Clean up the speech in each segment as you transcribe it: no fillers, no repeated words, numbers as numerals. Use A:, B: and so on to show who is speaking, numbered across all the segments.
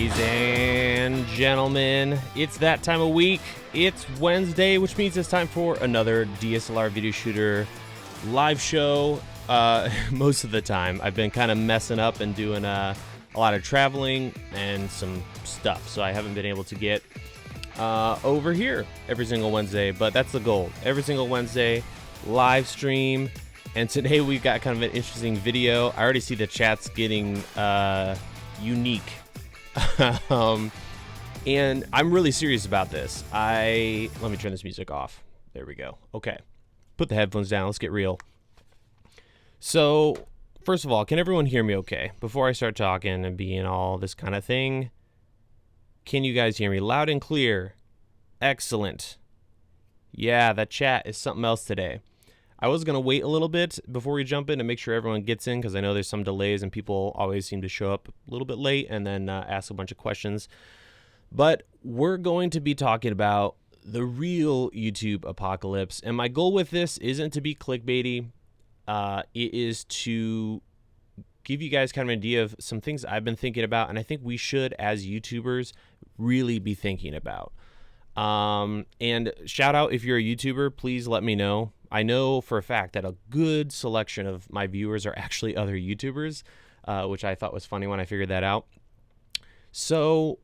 A: Ladies and gentlemen, it's that time of week. It's Wednesday, which means it's time for another DSLR video shooter live show. Most of the time, I've been kind of messing up and doing a lot of traveling and some stuff, so I haven't been able to get over here every single Wednesday, but that's the goal. Every single Wednesday, live stream. And today we've got kind of an interesting video. I already see the chat's getting unique. And I'm really serious about this. Let me turn this music off. There we go. Okay. Put the headphones down. Let's get real. So, first of all, can everyone hear me okay? Before I start talking and being all this kind of thing, can you guys hear me loud and clear? Excellent. Yeah, that chat is something else today. I was going to wait a little bit before we jump in to make sure everyone gets in, because I know there's some delays and people always seem to show up a little bit late and then ask a bunch of questions. But we're going to be talking about the real YouTube apocalypse. And my goal with this isn't to be clickbaity. It is to give you guys kind of an idea of some things I've been thinking about, and I think we should, as YouTubers, really be thinking about. And shout out if you're a YouTuber, please let me know. I know for a fact that a good selection of my viewers are actually other YouTubers, which I thought was funny when I figured that out. So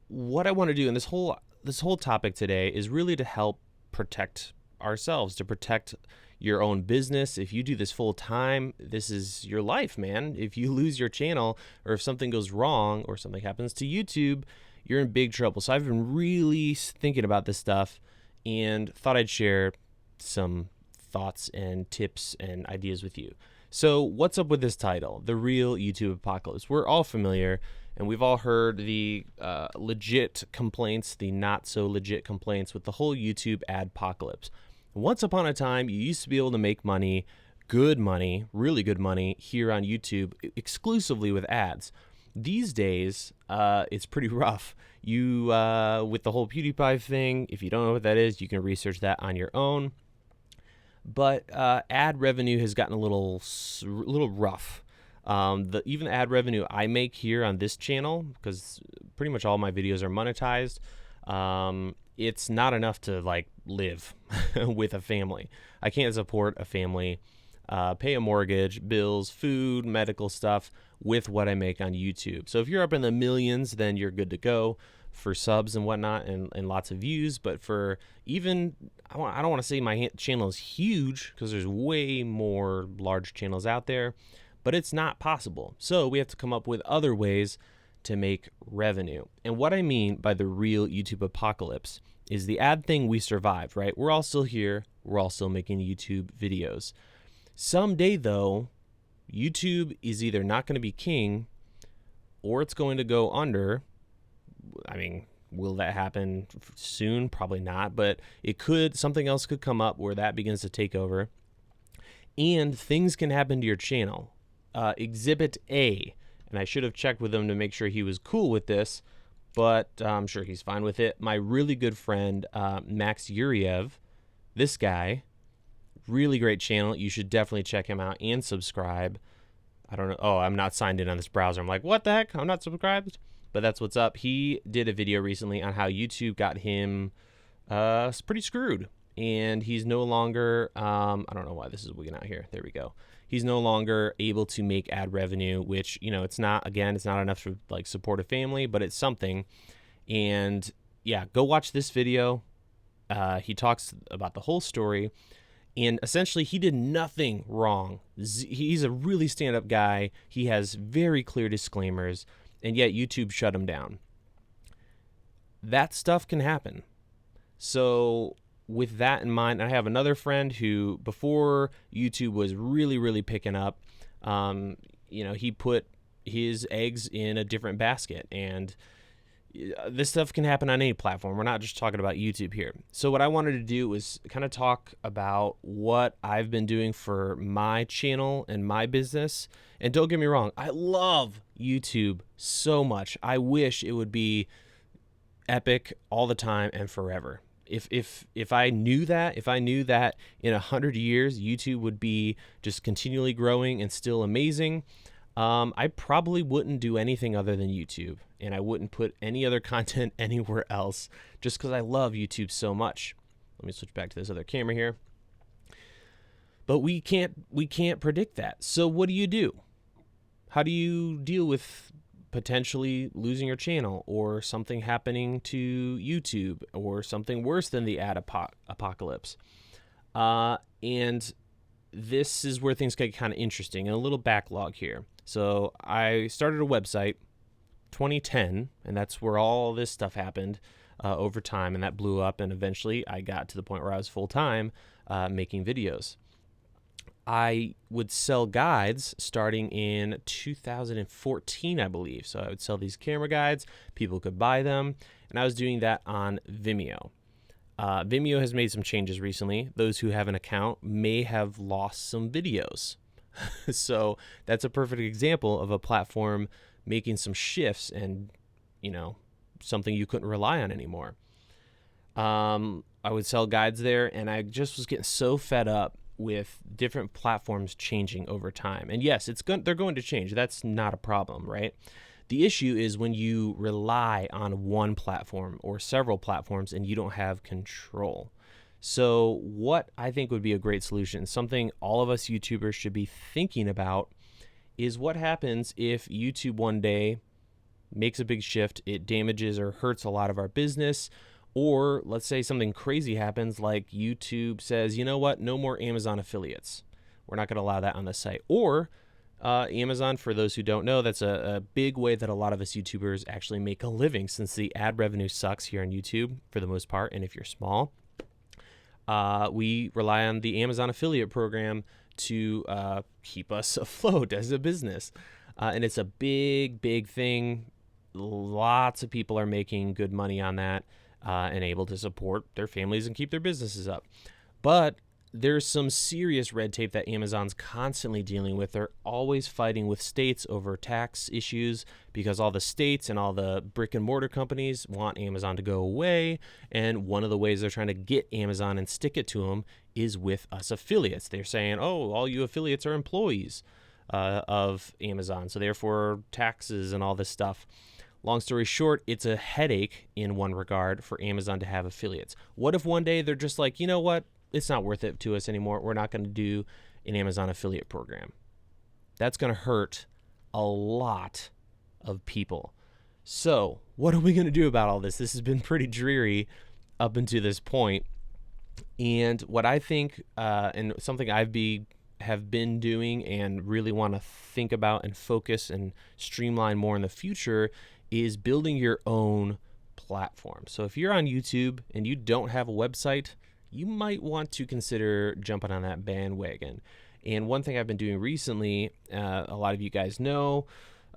A: what I want to do in this whole topic today is really to help protect ourselves, to protect your own business. If you do this full time, this is your life, man. If you lose your channel, or if something goes wrong or something happens to YouTube, you're in big trouble. So I've been really thinking about this stuff and thought I'd share some thoughts and tips and ideas with you. So what's up with this title, The Real YouTube Apocalypse? We're all familiar, and we've all heard the legit complaints, the not so legit complaints with the whole YouTube adpocalypse. Once upon a time, you used to be able to make money, good money, really good money here on YouTube exclusively with ads. These days, it's pretty rough. You, with the whole PewDiePie thing, if you don't know what that is, you can research that on your own. But ad revenue has gotten a little rough. Even the ad revenue I make here on this channel, because pretty much all my videos are monetized, it's not enough to like live with a family. I can't support a family, pay a mortgage, bills, food, medical stuff with what I make on YouTube. So if you're up in the millions, then you're good to go for subs and whatnot and lots of views. But for even, I don't want to say my channel is huge, because there's way more large channels out there, but it's not possible. So we have to come up with other ways to make revenue. And what I mean by the real YouTube apocalypse is the ad thing we survived, right? We're all still here. We're all still making YouTube videos. Someday, though, YouTube is either not going to be king or it's going to go under. I mean, will that happen soon? Probably not, but it could. Something else could come up where that begins to take over. And things can happen to your channel. Exhibit A, and I should have checked with him to make sure he was cool with this, but I'm sure he's fine with it. My really good friend, Max Yuriev, this guy, really great channel. You should definitely check him out and subscribe. I don't know. Oh, I'm not signed in on this browser. I'm like, what the heck? I'm not subscribed? But that's what's up. He did a video recently on how YouTube got him pretty screwed. And he's no longer, I don't know why this is wigging out here. There we go. He's no longer able to make ad revenue, which, you know, it's not enough to like support a family, but it's something. And yeah, go watch this video. He talks about the whole story. And essentially, he did nothing wrong. He's a really stand-up guy. He has very clear disclaimers, and yet YouTube shut him down. That stuff can happen. So with that in mind, I have another friend who, before YouTube was really, really picking up, you know, he put his eggs in a different basket, and this stuff can happen on any platform. We're not just talking about YouTube here. So what I wanted to do was kind of talk about what I've been doing for my channel and my business. And don't get me wrong, I love YouTube so much. I wish it would be epic all the time and forever. If I knew that, in 100 years YouTube would be just continually growing and still amazing, I probably wouldn't do anything other than YouTube. and I wouldn't put any other content anywhere else just because I love YouTube so much. Let me switch back to this other camera here. But we can't predict that. So what do? How do you deal with potentially losing your channel, or something happening to YouTube, or something worse than the apocalypse? And this is where things get kind of interesting, and a little backlog here. So I started a website 2010, and that's where all this stuff happened over time, and that blew up, and eventually I got to the point where I was full-time making videos. I would sell guides starting in 2014, I believe. So I would sell these camera guides, people could buy them, and I was doing that on Vimeo. Vimeo has made some changes recently. Those who have an account may have lost some videos. So that's a perfect example of a platform making some shifts and, something you couldn't rely on anymore. I would sell guides there, and I just was getting so fed up with different platforms changing over time. And yes, they're going to change. That's not a problem, right? The issue is when you rely on one platform or several platforms and you don't have control. So what I think would be a great solution, something all of us YouTubers should be thinking about, is what happens if YouTube one day makes a big shift, it damages or hurts a lot of our business, or let's say something crazy happens, like YouTube says, you know what, no more Amazon affiliates. We're not going to allow that on the site. Or Amazon, for those who don't know, that's a big way that a lot of us YouTubers actually make a living, since the ad revenue sucks here on YouTube for the most part. And if you're small, we rely on the Amazon affiliate program to keep us afloat as a business. And it's a big thing. Lots of people are making good money on that. And able to support their families and keep their businesses up. But there's some serious red tape that Amazon's constantly dealing with. They're always fighting with states over tax issues, because all the states and all the brick and mortar companies want Amazon to go away. And one of the ways they're trying to get Amazon and stick it to them is with us affiliates. They're saying, oh, all you affiliates are employees of Amazon, so therefore taxes and all this stuff. Long story short, it's a headache in one regard for Amazon to have affiliates. What if one day they're just like, you know what, it's not worth it to us anymore. We're not going to do an Amazon affiliate program. That's going to hurt a lot of people. So what are we going to do about all this? This has been pretty dreary up until this point. And what I think, and something have been doing and really want to think about and focus and streamline more in the future, is building your own platform. So if you're on YouTube and you don't have a website, you might want to consider jumping on that bandwagon. And one thing I've been doing recently, a lot of you guys know,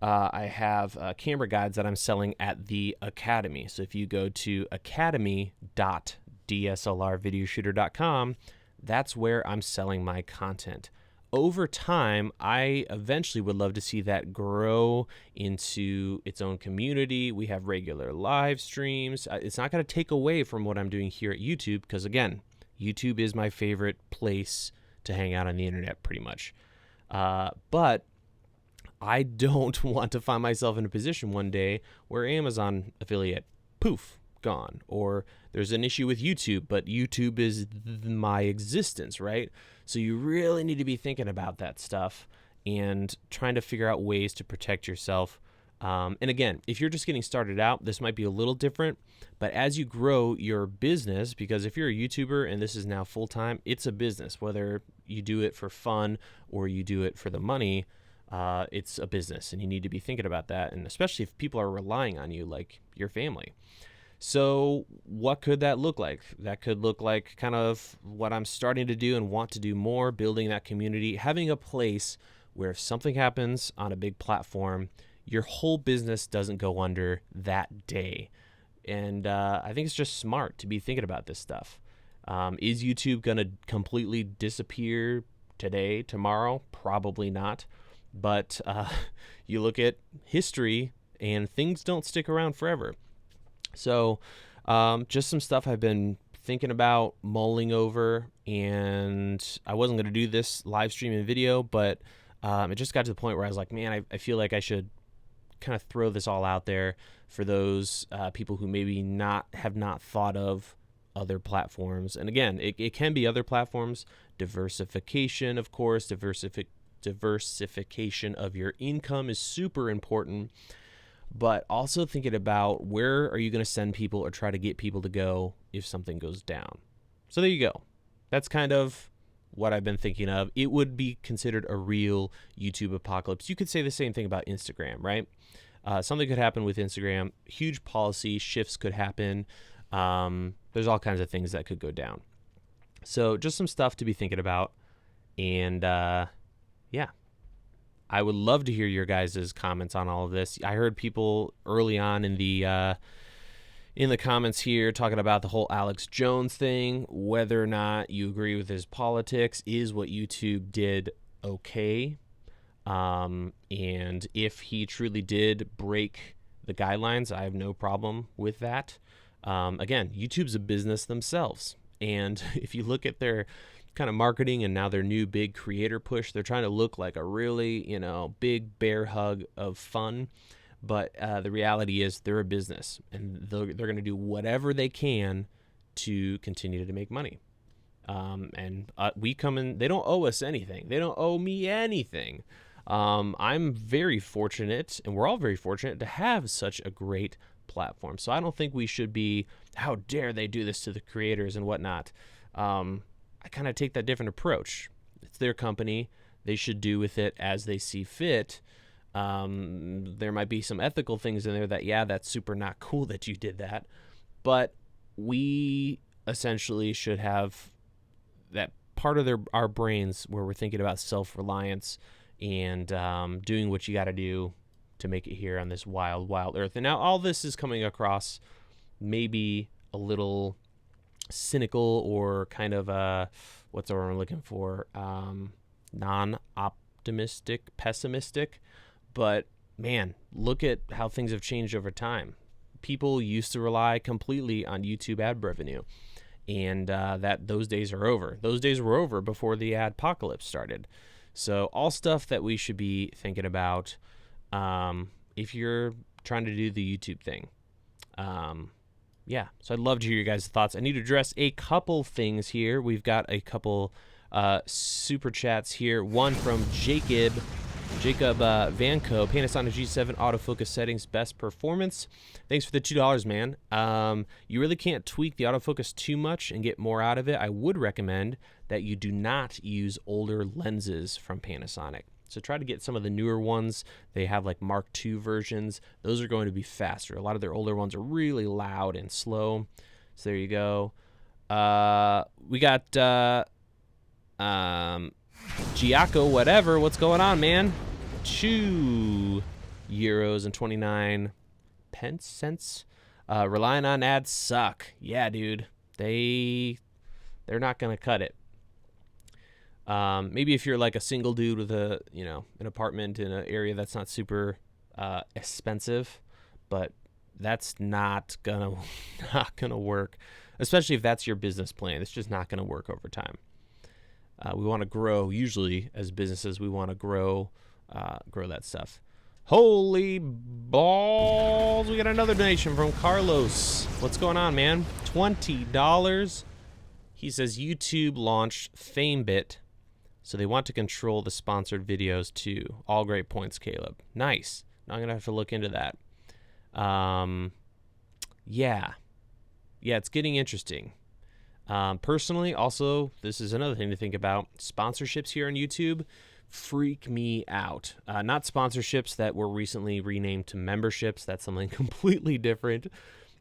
A: I have camera guides that I'm selling at the Academy. So if you go to academy.dslrvideoshooter.com, that's where I'm selling my content. Over time, I eventually would love to see that grow into its own community. We have regular live streams. It's not going to take away from what I'm doing here at YouTube, because again, YouTube is my favorite place to hang out on the internet pretty much. But I don't want to find myself in a position one day where Amazon affiliate, poof, gone. Or there's an issue with YouTube, but YouTube is my existence, right? So you really need to be thinking about that stuff and trying to figure out ways to protect yourself. And again, if you're just getting started out, this might be a little different, but as you grow your business, because if you're a YouTuber and this is now full-time, it's a business. Whether you do it for fun or you do it for the money, it's a business, and you need to be thinking about that. And especially if people are relying on you, like your family. So what could that look like? That could look like kind of what I'm starting to do and want to do more, building that community, having a place where if something happens on a big platform, your whole business doesn't go under that day. And I think it's just smart to be thinking about this stuff. Is YouTube going to completely disappear today, tomorrow? Probably not. But you look at history and things don't stick around forever. So just some stuff I've been thinking about, mulling over, and I wasn't going to do this live stream and video, but it just got to the point where I was like, man, I feel like I should kind of throw this all out there for those people who maybe have not thought of other platforms. And again, it can be other platforms. Diversification, of course, diversification of your income is super important. But also thinking about where are you going to send people or try to get people to go if something goes down. So there you go. That's kind of what I've been thinking of. It would be considered a real YouTube apocalypse. You could say the same thing about Instagram, right? Something could happen with Instagram. Huge policy shifts could happen. There's all kinds of things that could go down. So just some stuff to be thinking about. And yeah, I would love to hear your guys' comments on all of this. I heard people early on in the comments here talking about the whole Alex Jones thing, whether or not you agree with his politics. Is what YouTube did okay? And if he truly did break the guidelines, I have no problem with that. Again, YouTube's a business themselves. And if you look at their kind of marketing and now their new big creator push, they're trying to look like a really, big bear hug of fun. But the reality is they're a business, and they're going to do whatever they can to continue to make money. And we come in, they don't owe us anything. They don't owe me anything. I'm very fortunate, and we're all very fortunate to have such a great platform. So I don't think we should be, how dare they do this to the creators and whatnot. I kind of take that different approach. It's their company. They should do with it as they see fit. There might be some ethical things in there that, that's super not cool that you did that. But we essentially should have that part of our brains where we're thinking about self-reliance and doing what you got to do to make it here on this wild, wild earth. And now all this is coming across maybe a little cynical or kind of what's the word I'm looking for? Non-optimistic, pessimistic. But man, look at how things have changed over time. People used to rely completely on YouTube ad revenue, and those days are over. Those days were over before the adpocalypse started. So all stuff that we should be thinking about if you're trying to do the YouTube thing. So I'd love to hear your guys' thoughts. I need to address a couple things here. We've got a couple super chats here. One from Jacob Vanco, Panasonic G7 autofocus settings, best performance. Thanks for the $2, man. You really can't tweak the autofocus too much and get more out of it. I would recommend that you do not use older lenses from Panasonic. So try to get some of the newer ones. They have like Mark II versions. Those are going to be faster. A lot of their older ones are really loud and slow. So there you go. We got Giaco, whatever. What's going on, man? €2.29 cents. Relying on ads suck. Yeah, dude. They're not gonna cut it. Maybe if you're like a single dude with an apartment in an area that's not super expensive, but that's not gonna work. Especially if that's your business plan. It's just not gonna work over time. We want to grow. Usually, as businesses, we want to grow that stuff. Holy balls! We got another donation from Carlos. What's going on, man? $20. He says YouTube launched FameBit, so they want to control the sponsored videos too. All great points, Caleb. Nice. Now I'm gonna have to look into that. Yeah, it's getting interesting. Personally, also, this is another thing to think about. Sponsorships here on YouTube freak me out. Not sponsorships that were recently renamed to memberships. That's something completely different.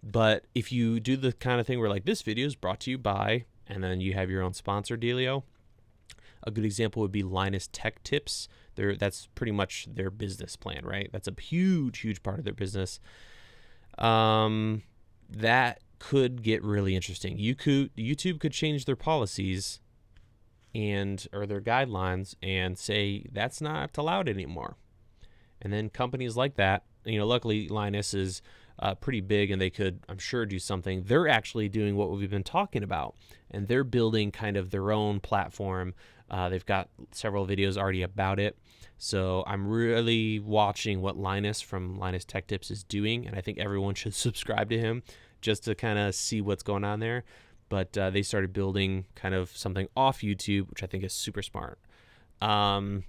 A: But if you do the kind of thing where like this video is brought to you by, and then you have your own sponsor dealio. A good example would be Linus Tech Tips. That's pretty much their business plan, right? That's a huge, huge part of their business. That could get really interesting. YouTube could change their policies or their guidelines and say that's not allowed anymore. And then companies like that, luckily Linus is pretty big, and they could, I'm sure, do something. They're actually doing what we've been talking about, and they're building kind of their own platform. They've got several videos already about it. So I'm really watching what Linus from Linus Tech Tips is doing, and I think everyone should subscribe to him just to kind of see what's going on there. But they started building kind of something off YouTube, which I think is super smart. Yeah,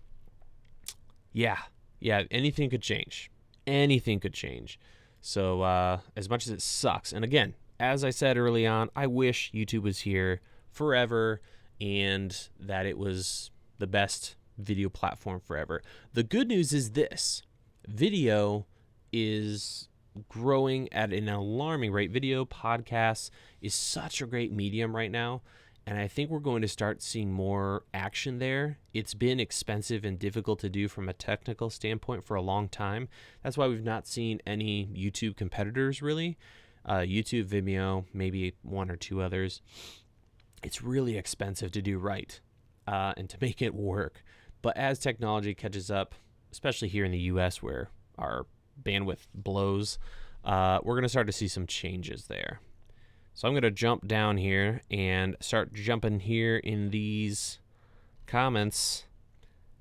A: anything could change. Anything could change. So as much as it sucks, and again, as I said early on, I wish YouTube was here forever and that it was the best video platform forever. The good news is this: video is growing at an alarming rate. Video podcasts is such a great medium right now, and I think we're going to start seeing more action there. It's been expensive and difficult to do from a technical standpoint for a long time. That's why we've not seen any YouTube competitors really. YouTube, Vimeo, maybe one or two others. It's really expensive to do right and to make it work. But as technology catches up, especially here in the US where our bandwidth blows, we're going to start to see some changes there. So I'm going to jump down here and start jumping here in these comments.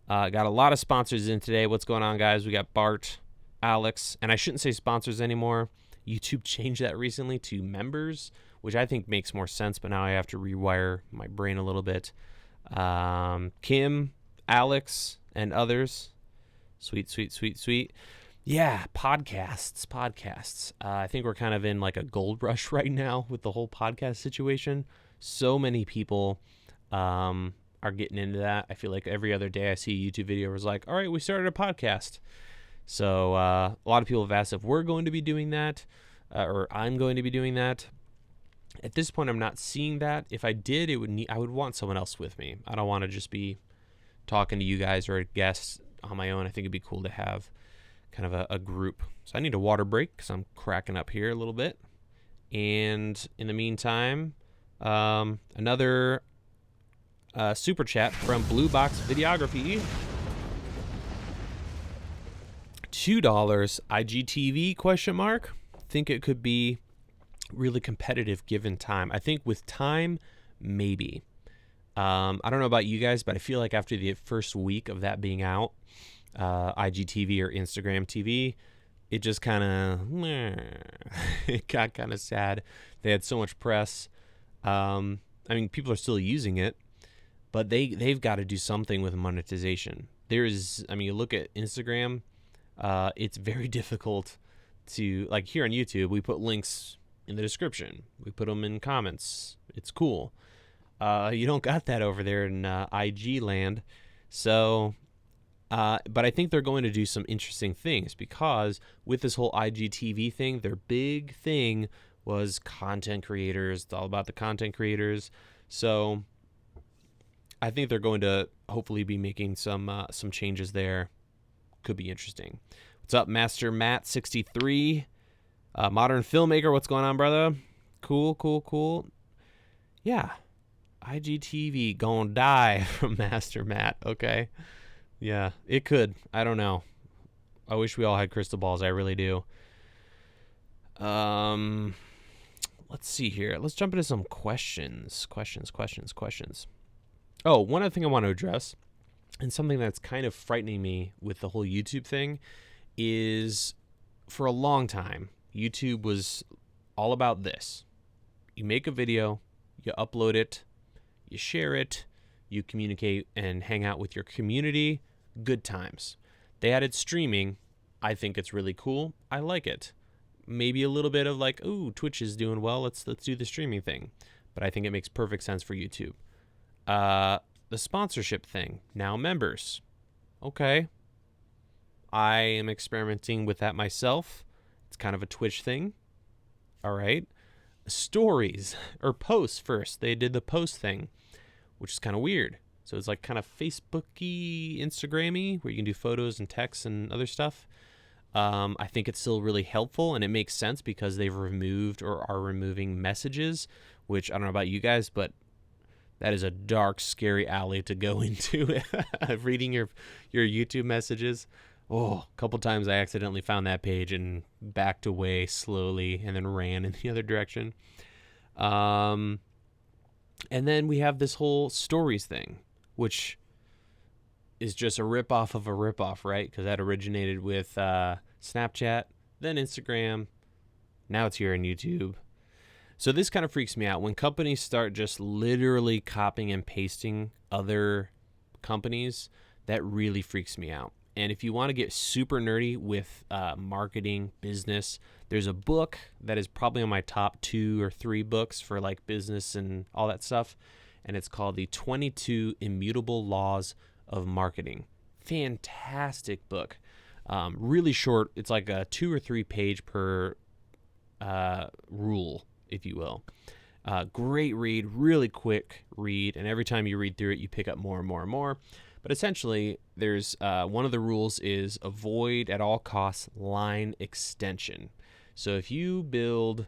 A: Got a lot of sponsors in today. What's going on, guys? We got Bart, Alex, and I shouldn't say sponsors anymore. YouTube changed that recently to members, which I think makes more sense, but now I have to rewire my brain a little bit. Kim, Alex, and others. Sweet. Yeah, podcasts. I think we're kind of in like a gold rush right now with the whole podcast situation. So many people are getting into that. I feel like every other day I see a YouTube video where it's like, all right, we started a podcast. So a lot of people have asked if we're going to be doing that or I'm going to be doing that. At this point, I'm not seeing that. If I did, I would want someone else with me. I don't want to just be talking to you guys or a guest on my own. I think it'd be cool to have kind of a group. So I need a water break because I'm cracking up here a little bit. And in the meantime, another super chat from Blue Box Videography. $2 IGTV question mark. Think it could be really competitive given time. I think with time, maybe. I don't know about you guys, but I feel like after the first week of that being out, IGTV or Instagram TV, it just kind of it got kind of sad. They had so much press. I mean, people are still using it, but they've got to do something with monetization. You look at Instagram, it's very difficult to, like here on YouTube, we put links in the description. We put them in comments. It's cool. You don't got that over there in IG land. So, but I think they're going to do some interesting things because with this whole IGTV thing, their big thing was content creators. It's all about the content creators. So I think they're going to hopefully be making some changes there. Could be interesting. What's up, Master Matt 63? Modern filmmaker, what's going on, brother? Cool. Yeah. IGTV gonna die from Master Matt. Okay. Yeah, it could. I don't know. I wish we all had crystal balls. I really do. Let's see here. Let's jump into some questions. Oh, one other thing I want to address, and something that's kind of frightening me with the whole YouTube thing, is for a long time, YouTube was all about this. You make a video, you upload it, you share it, you communicate and hang out with your community. Good times. They added streaming. I think it's really cool. I like it. Maybe a little bit of like, ooh, Twitch is doing well. Let's do the streaming thing. But I think it makes perfect sense for YouTube. The sponsorship thing. Now members. Okay. I am experimenting with that myself. It's kind of a Twitch thing. All right. Stories or posts first. They did the post thing, which is kind of weird. So it's like kind of Facebook-y, Instagram-y, where you can do photos and text and other stuff. I think it's still really helpful, and it makes sense because they've removed or are removing messages, which I don't know about you guys, but that is a dark, scary alley to go into, reading your YouTube messages. Oh, a couple times I accidentally found that page and backed away slowly and then ran in the other direction. And then we have this whole stories thing, which is just a ripoff of a ripoff, right? Because that originated with Snapchat, then Instagram. Now it's here on YouTube. So this kind of freaks me out when companies start just literally copying and pasting other companies. That really freaks me out. And if you want to get super nerdy with marketing, business, there's a book that is probably on my top 2 or 3 books for like business and all that stuff. And it's called The 22 Immutable Laws of Marketing. Fantastic book. Really short. It's like a 2 or 3 page per rule, if you will. Great read, really quick read. And every time you read through it, you pick up more and more and more. But essentially, there's one of the rules is avoid at all costs line extension. So if you build,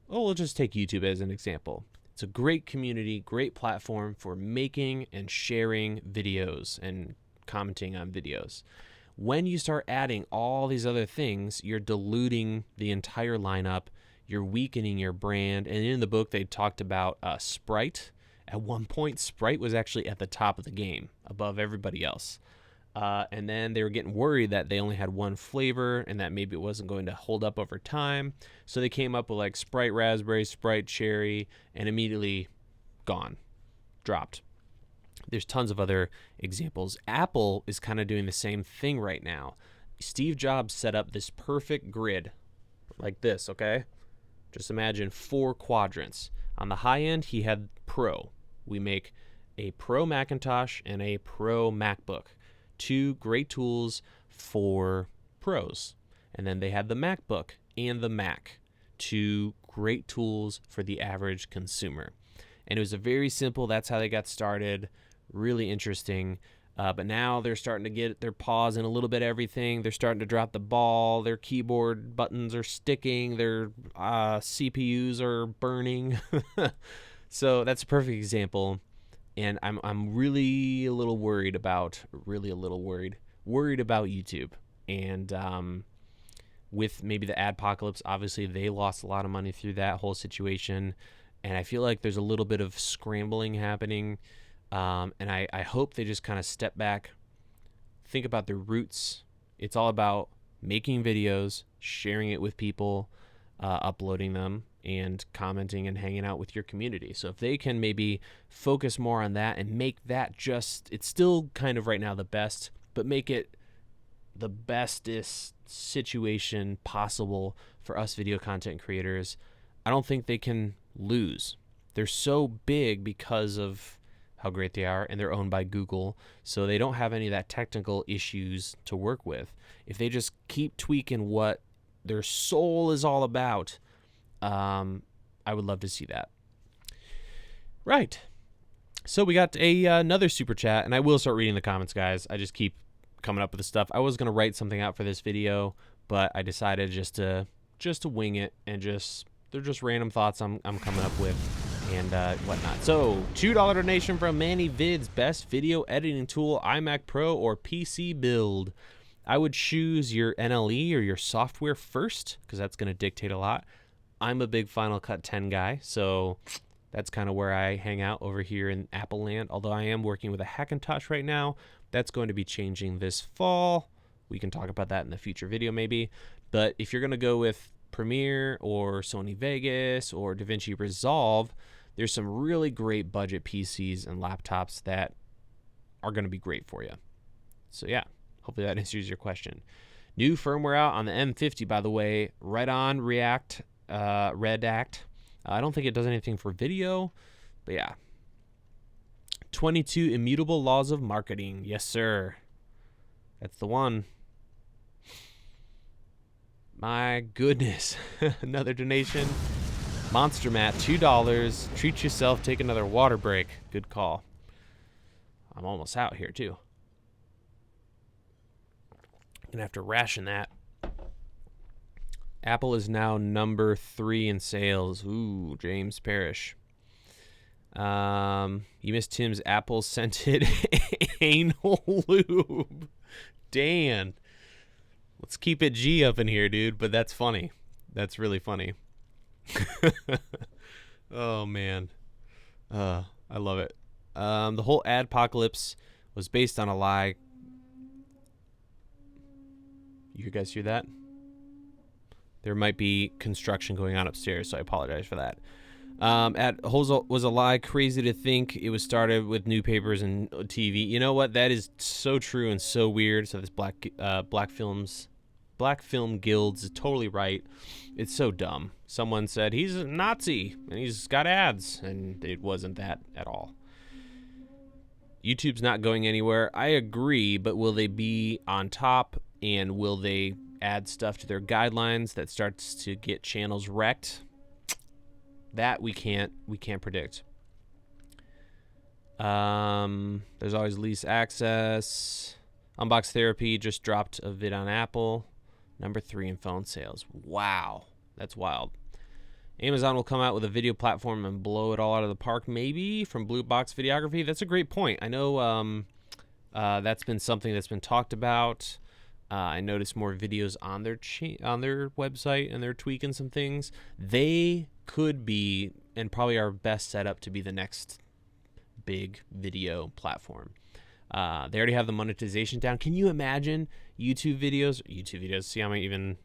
A: we'll just take YouTube as an example. It's a great community, great platform for making and sharing videos and commenting on videos. When you start adding all these other things, you're diluting the entire lineup. You're weakening your brand. And in the book, they talked about Sprite. At one point, Sprite was actually at the top of the game, above everybody else. And then they were getting worried that they only had one flavor and that maybe it wasn't going to hold up over time. So they came up with like Sprite Raspberry, Sprite Cherry, and immediately gone, dropped. There's tons of other examples. Apple is kind of doing the same thing right now. Steve Jobs set up this perfect grid like this, okay? Just imagine 4 quadrants. On the high end, he had Pro. We make a Pro Macintosh and a Pro MacBook. 2 great tools for pros. And then they had the MacBook and the Mac. 2 great tools for the average consumer. And it was a very simple, that's how they got started. Really interesting. But now they're starting to get their paws in a little bit of everything. They're starting to drop the ball. Their keyboard buttons are sticking. Their CPUs are burning. So that's a perfect example. And I'm really a little worried about YouTube. And with maybe the adpocalypse, obviously they lost a lot of money through that whole situation. And I feel like there's a little bit of scrambling happening. And I hope they just kind of step back, think about their roots. It's all about making videos, sharing it with people, uploading them, and commenting and hanging out with your community. So if they can maybe focus more on that and make that just, it's still kind of right now the best, but make it the bestest situation possible for us video content creators, I don't think they can lose. They're so big because of how great they are, and they're owned by Google, so they don't have any of that technical issues to work with. If they just keep tweaking what their soul is all about, I would love to see that. Right. So we got another super chat, and I will start reading the comments, guys. I just keep coming up with the stuff. I was going to write something out for this video, but I decided just to wing it, and they're just random thoughts I'm coming up with and whatnot. So $2 donation from Manny Vids. Best video editing tool, iMac Pro or PC build? I would choose your NLE or your software first, because that's going to dictate a lot. I'm a big Final Cut 10 guy, so that's kind of where I hang out over here in Apple land. Although I am working with a Hackintosh right now. That's going to be changing this fall. We can talk about that in the future video maybe. But if you're going to go with Premiere or Sony Vegas or DaVinci Resolve, there's some really great budget PCs and laptops that are going to be great for you. So yeah, hopefully that answers your question. New firmware out on the M50, by the way, right on Redact. I don't think it does anything for video, but yeah. 22 Immutable Laws of Marketing. Yes, sir. That's the one. My goodness. Another donation. Monster Matt, $2. Treat yourself, take another water break. Good call. I'm almost out here, too. Gonna have to ration that. Apple is now number 3 in sales. Ooh, James Parrish. You missed Tim's Apple scented anal lube. Dan. Let's keep it G up in here, dude. But that's funny. That's really funny. Oh, man. I love it. The whole adpocalypse was based on a lie. You guys hear that? There might be construction going on upstairs, so I apologize for that. Was a lie. Crazy to think it was started with newspapers and TV. You know what? That is so true and so weird. So this black film guilds is totally right. It's so dumb. Someone said he's a Nazi and he's got ads, and it wasn't that at all. YouTube's not going anywhere. I agree, but will they be on top, and will they add stuff to their guidelines that starts to get channels wrecked? That we can't predict. There's always lease access. Unbox Therapy just dropped a vid on Apple. Number 3 in phone sales. Wow, that's wild. Amazon will come out with a video platform and blow it all out of the park, maybe, from Blue Box Videography. That's a great point. I know that's been something that's been talked about. I noticed more videos on their website, and they're tweaking some things. They could be, and probably our best setup to be the next big video platform. They already have the monetization down. Can you imagine YouTube videos? See how I even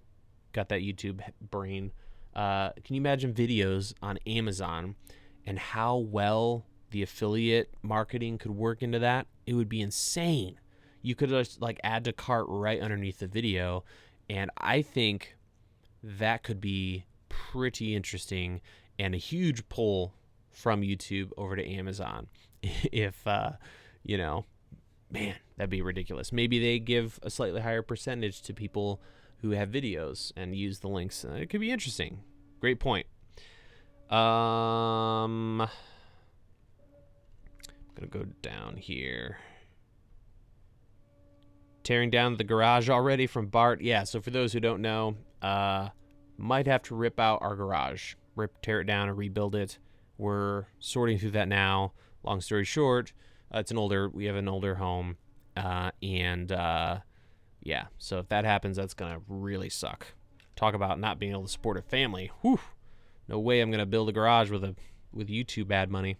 A: got that YouTube brain. Can you imagine videos on Amazon and how well the affiliate marketing could work into that? It would be insane. You could just like add to cart right underneath the video, and I think that could be pretty interesting and a huge pull from YouTube over to Amazon. If man, that'd be ridiculous. Maybe they give a slightly higher percentage to people who have videos and use the links. It could be interesting. Great point. I'm gonna go down here. Tearing down the garage already from Bart. Yeah, so for those who don't know, might have to rip out our garage. Tear it down and rebuild it. We're sorting through that now. Long story short, we have an older home. Yeah, so if that happens, that's going to really suck. Talk about not being able to support a family. Whew. No way I'm going to build a garage with YouTube ad money.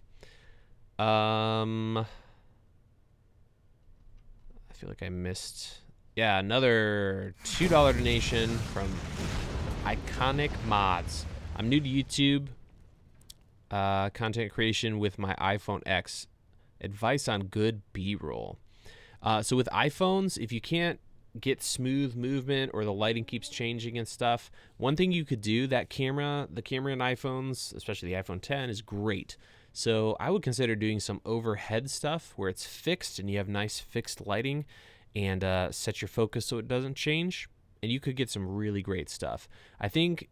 A: I feel like I missed. Yeah, another $2 donation from Iconic Mods. I'm new to YouTube content creation with my iPhone X. Advice on good B-roll. So with iPhones, if you can't get smooth movement or the lighting keeps changing and stuff, one thing you could do, the camera in iPhones, especially the iPhone 10, is great. So I would consider doing some overhead stuff where it's fixed and you have nice fixed lighting, and set your focus so it doesn't change, and you could get some really great stuff. I think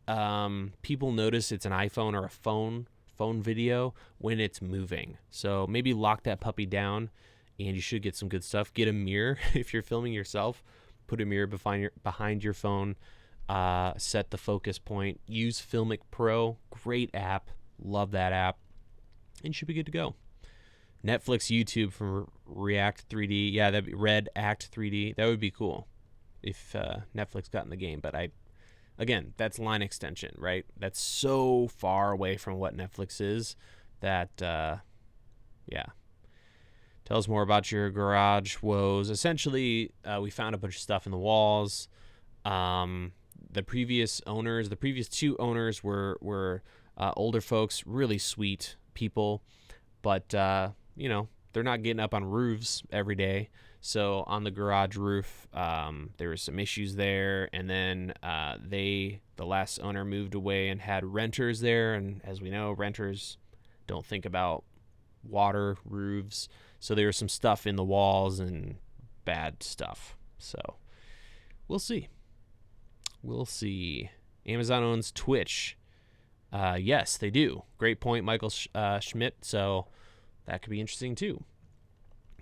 A: people notice it's an iPhone or a phone video when it's moving. So maybe lock that puppy down, and you should get some good stuff. Get a mirror if you're filming yourself. Put a mirror behind your phone. Set the focus point. Use Filmic Pro. Great app. Love that app. And you should be good to go. Netflix, YouTube from React 3D. Yeah, that'd be Red Act 3D. That would be cool if Netflix got in the game. But again, that's line extension, right? That's so far away from what Netflix is that, yeah. Tell us more about your garage woes. Essentially, we found a bunch of stuff in the walls. The previous two owners were older folks, really sweet people, but they're not getting up on roofs every day. So on the garage roof, there were some issues there, and then the last owner moved away and had renters there, and as we know, renters don't think about water, roofs, so there was some stuff in the walls and bad stuff. So we'll see. Amazon owns Twitch. Yes, they do. Great point, Michael Schmidt. So that could be interesting too.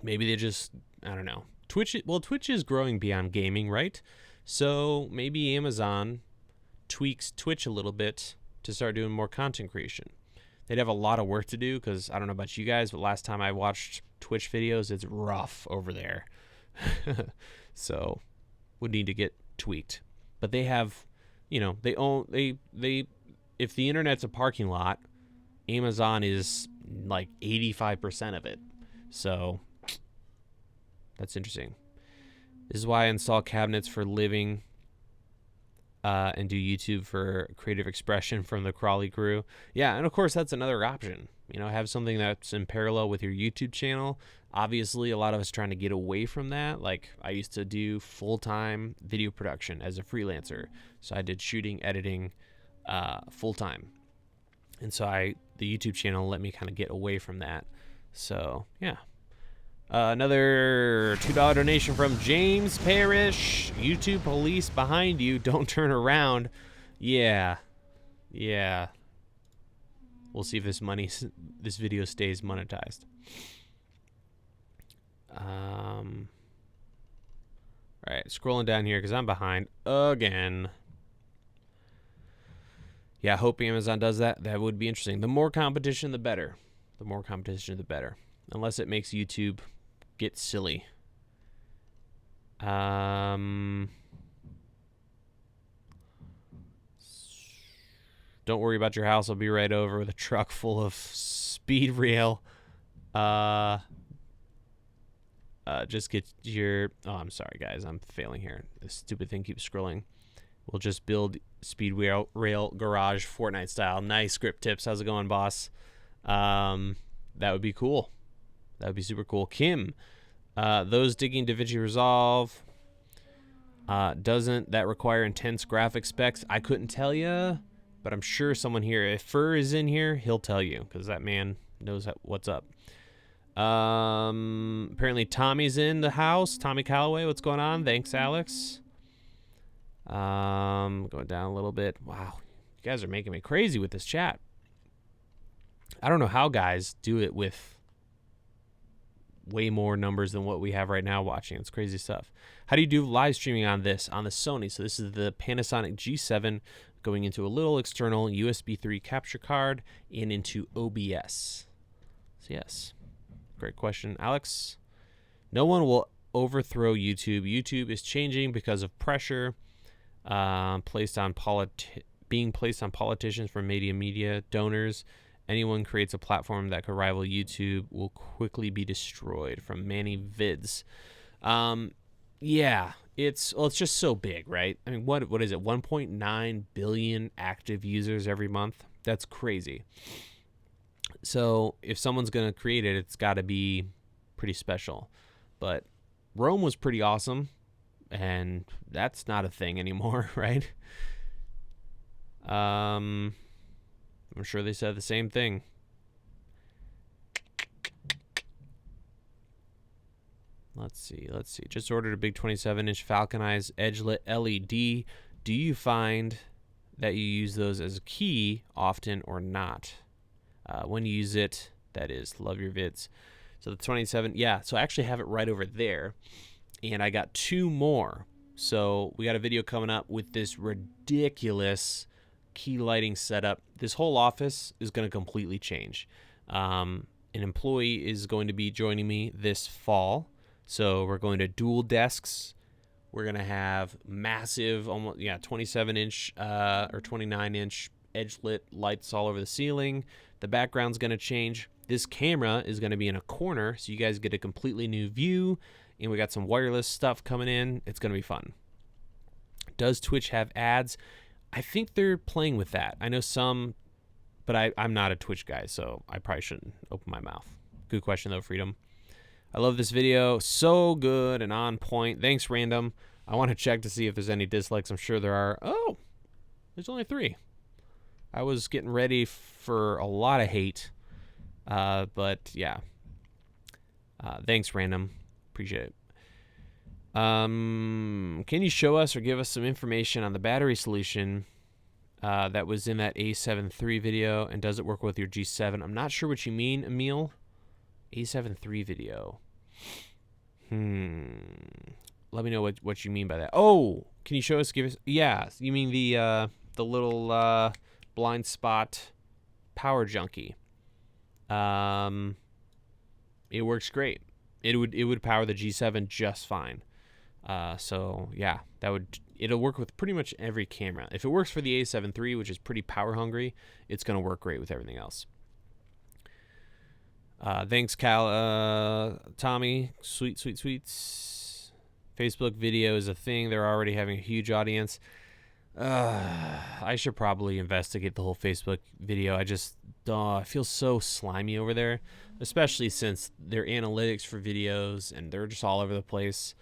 A: Maybe they just, I don't know. Twitch is growing beyond gaming, right? So maybe Amazon tweaks Twitch a little bit to start doing more content creation. They'd have a lot of work to do because I don't know about you guys, but last time I watched Twitch videos, it's rough over there. So would need to get tweaked. But they have, you know, they if the internet's a parking lot, Amazon is like 85% of it. So that's interesting. This is why I install cabinets for living and do YouTube for creative expression from the Crawley crew. Yeah, and of course that's another option. You know, have something that's in parallel with your YouTube channel. Obviously, a lot of us are trying to get away from that. Like, I used to do full-time video production as a freelancer. So I did shooting, editing full-time. And so the YouTube channel let me kind of get away from that. So, yeah. Another $2 donation from James Parrish. YouTube police behind you. Don't turn around. Yeah. Yeah. We'll see if this video stays monetized. All right, scrolling down here because I'm behind again. Yeah, I hope Amazon does that. That would be interesting. The more competition, the better. The more competition, the better. Unless it makes YouTube get silly. Don't worry about your house. I'll be right over with a truck full of speed rail. Just get your... Oh, I'm sorry, guys. I'm failing here. This stupid thing keeps scrolling. We'll just build speed rail garage Fortnite style. Nice script tips. How's it going, boss? That would be cool. That would be super cool. Kim, those digging DaVinci Resolve, doesn't that require intense graphic specs? I couldn't tell you, but I'm sure someone here, if Fur is in here, he'll tell you because that man knows what's up. Apparently Tommy's in the house. Tommy Calloway, what's going on? Thanks, Alex. Going down a little bit. Wow, you guys are making me crazy with this chat. I don't know how guys do it with way more numbers than what we have right now watching. It's crazy stuff. How do you do live streaming on the Sony? So this is the Panasonic G7 going into a little external USB 3 capture card and into OBS. So yes, great question, Alex. No one will overthrow YouTube. YouTube is changing because of pressure being placed on politicians from media donors. Anyone creates a platform that could rival YouTube will quickly be destroyed. From Manny Vids. Yeah, it's just so big, right? I mean, what is it? 1.9 billion active users every month. That's crazy. So if someone's gonna create it, it's got to be pretty special. But Rome was pretty awesome, and that's not a thing anymore, right? I'm sure they said the same thing. Let's see. Just ordered a big 27-inch Falconized edge-lit LED. Do you find that you use those as a key often or not? When you use it, that is. Love your vids. So the 27, yeah. So I actually have it right over there. And I got 2 more. So we got a video coming up with this ridiculous key lighting setup. This whole office is going to completely change. An employee is going to be joining me this fall. So we're going to dual desks. We're going to have massive, almost 27-inch or 29-inch edge-lit lights all over the ceiling. The background's going to change. This camera is going to be in a corner, so you guys get a completely new view. And we got some wireless stuff coming in. It's going to be fun. Does Twitch have ads? I think they're playing with that. I know some, but I'm not a Twitch guy, so I probably shouldn't open my mouth. Good question, though, Freedom. I love this video. So good and on point. Thanks, Random. I want to check to see if there's any dislikes. I'm sure there are. Oh, there's only 3. I was getting ready for a lot of hate. But, yeah. Thanks, Random. Appreciate it. Can you show us or give us some information on the battery solution that was in that A7 III video, and does it work with your G7? I'm not sure what you mean, Emil. A7 III video. Let me know what you mean by that. Oh, can you show us? Give us. Yeah, you mean the little blind spot power junkie. It works great. It would power the G7 just fine. So yeah, it'll work with pretty much every camera. If it works for the A7 III, which is pretty power hungry, it's going to work great with everything else. Thanks, Tommy. Sweets. Facebook video is a thing. They're already having a huge audience. I should probably investigate the whole Facebook video. I feel so slimy over there, especially since their analytics for videos and they're just all over the place.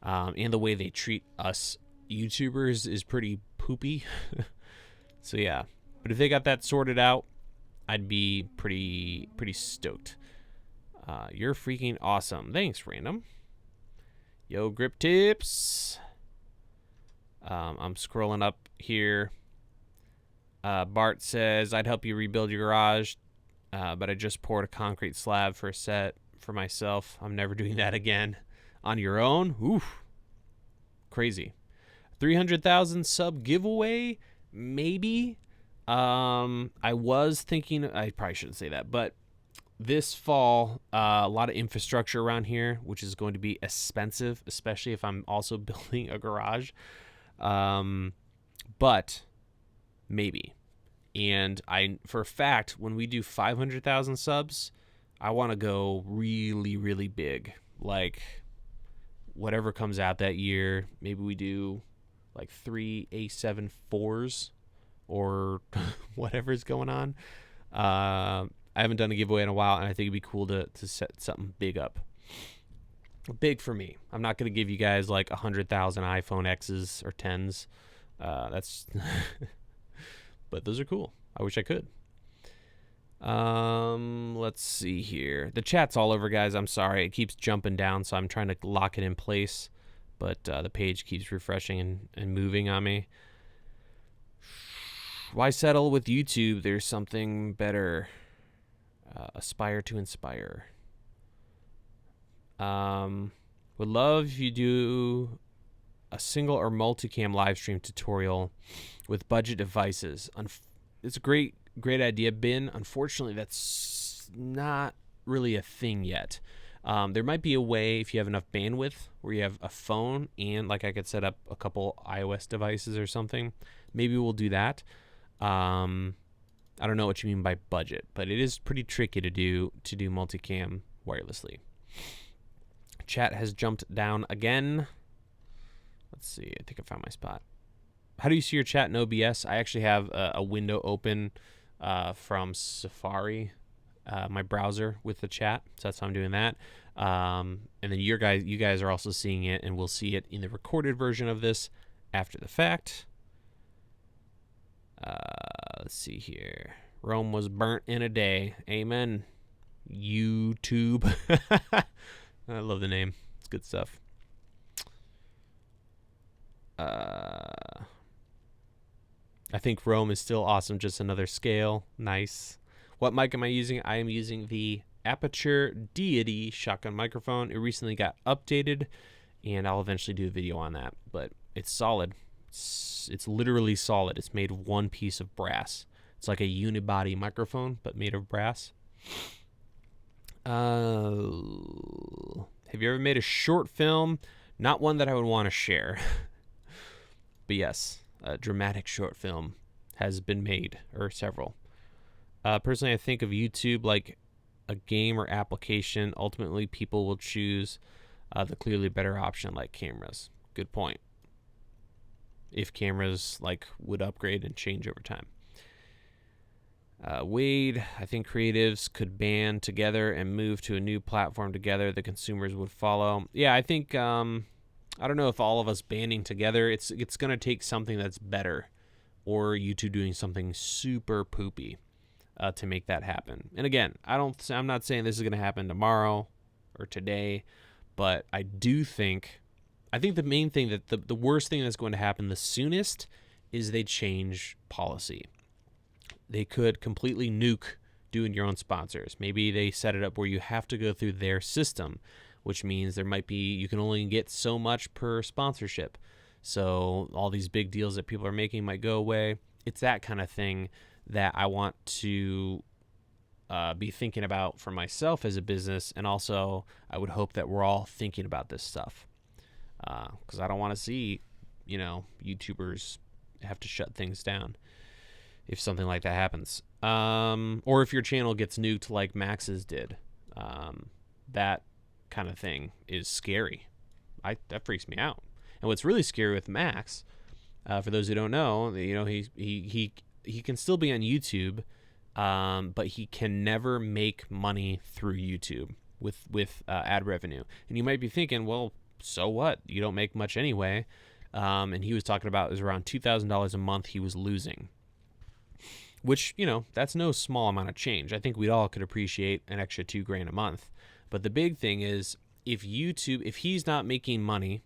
A: And the way they treat us YouTubers is pretty poopy. So yeah, but if they got that sorted out, I'd be pretty stoked. You're freaking awesome. Thanks, random. Yo, grip tips. I'm scrolling up here. Bart says, I'd help you rebuild your garage, but I just poured a concrete slab for a set for myself. I'm never doing that again. On your own? Oof. Crazy. 300,000 sub giveaway? Maybe. I was thinking, I probably shouldn't say that, but this fall, a lot of infrastructure around here, which is going to be expensive, especially if I'm also building a garage. But maybe. And for a fact, when we do 500,000 subs, I want to go really, really big. Like whatever comes out that year, maybe we do like 3 A7 IVs or whatever's going on. I haven't done a giveaway in a while, and I think it'd be cool to set something big up. Big for me. I'm not going to give you guys like 100,000 iPhone X's or 10s. That's but those are cool. I wish I could. Let's see here. The chat's all over, guys. I'm sorry. It keeps jumping down, so I'm trying to lock it in place. But the page keeps refreshing and moving on me. Why settle with YouTube? There's something better. Aspire to inspire. Would love if you do a single or multicam live stream tutorial with budget devices. It's a great idea, Ben. Unfortunately, that's not really a thing yet. There might be a way, if you have enough bandwidth, where you have a phone and like I could set up a couple iOS devices or something. Maybe we'll do that. I don't know what you mean by budget, but it is pretty tricky to do multicam wirelessly. Chat has jumped down again. Let's see. I think I found my spot. How do you see your chat in OBS? I actually have a window open from Safari, my browser, with the chat. So that's how I'm doing that. And then you guys are also seeing it, and we'll see it in the recorded version of this after the fact. Let's see here. Rome was burnt in a day. Amen. YouTube. I love the name. It's good stuff. I think Rome is still awesome. Just another scale. Nice. What mic am I using? I am using the Aperture Deity shotgun microphone. It recently got updated, and I'll eventually do a video on that. But it's solid. It's literally solid. It's made of one piece of brass. It's like a unibody microphone, but made of brass. Have you ever made a short film? Not one that I would want to share. But yes, a dramatic short film has been made, or several. Personally, I think of YouTube like a game or application. Ultimately, people will choose the clearly better option, like cameras. Good point. If cameras would upgrade and change over time. Wade, I think creatives could band together and move to a new platform together. The consumers would follow. Yeah, I think I don't know if all of us banding together. It's going to take something that's better, or YouTube doing something super poopy to make that happen. And again, I'm not saying this is going to happen tomorrow or today, but I think the main thing, that the worst thing that's going to happen the soonest, is they change policy. They could completely nuke doing your own sponsors. Maybe they set it up where you have to go through their system, which means you can only get so much per sponsorship. So all these big deals that people are making might go away. It's that kind of thing that I want to be thinking about for myself as a business, and also I would hope that we're all thinking about this stuff. because I don't want to see, YouTubers have to shut things down if something like that happens. Or if your channel gets nuked like Max's did. That kind of thing is scary. That freaks me out. And what's really scary with Max, for those who don't know, he can still be on YouTube, but he can never make money through YouTube with ad revenue. And you might be thinking, well, so what? You don't make much anyway. And he was talking about it was around $2,000 a month he was losing, which, that's no small amount of change. I think we all could appreciate an extra $2,000 a month. But the big thing is, if he's not making money,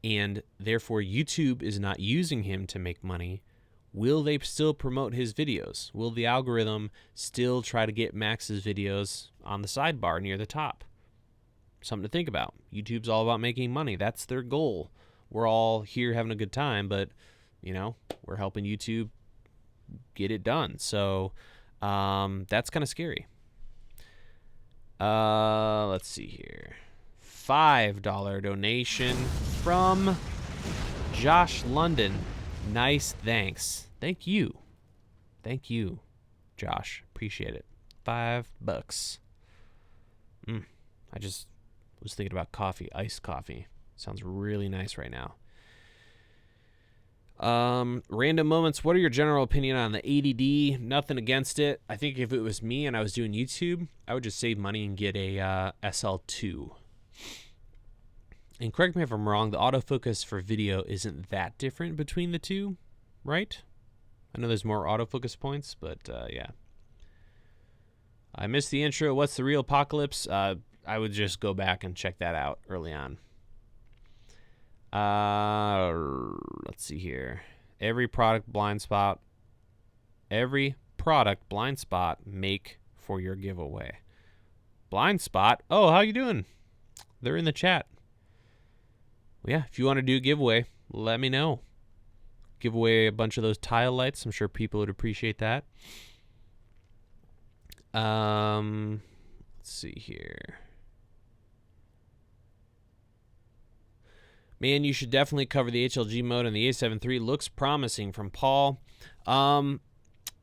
A: and therefore YouTube is not using him to make money, will they still promote his videos? Will the algorithm still try to get Max's videos on the sidebar near the top? Something to think about. YouTube's all about making money. That's their goal. We're all here having a good time, but, we're helping YouTube get it done. So that's kind of scary. Let's see here. $5 donation from Josh London. Nice, thanks. Thank you, Josh. Appreciate it. $5. I just was thinking about coffee, iced coffee. Sounds really nice right now. Random moments. What are your general opinion on the ADD? Nothing against it. I think if it was me and I was doing YouTube, I would just save money and get a SL2. And correct me if I'm wrong, the autofocus for video isn't that different between the two, right? I know there's more autofocus points, but yeah. I missed the intro. What's the real apocalypse? I would just go back and check that out early on. Let's see here. Every product blind spot make for your giveaway. Blind spot? Oh, how you doing? They're in the chat. Well, yeah, if you want to do a giveaway, let me know. Give away a bunch of those tile lights. I'm sure people would appreciate that. Let's see here. Man, you should definitely cover the HLG mode, and the A7 III looks promising, from Paul.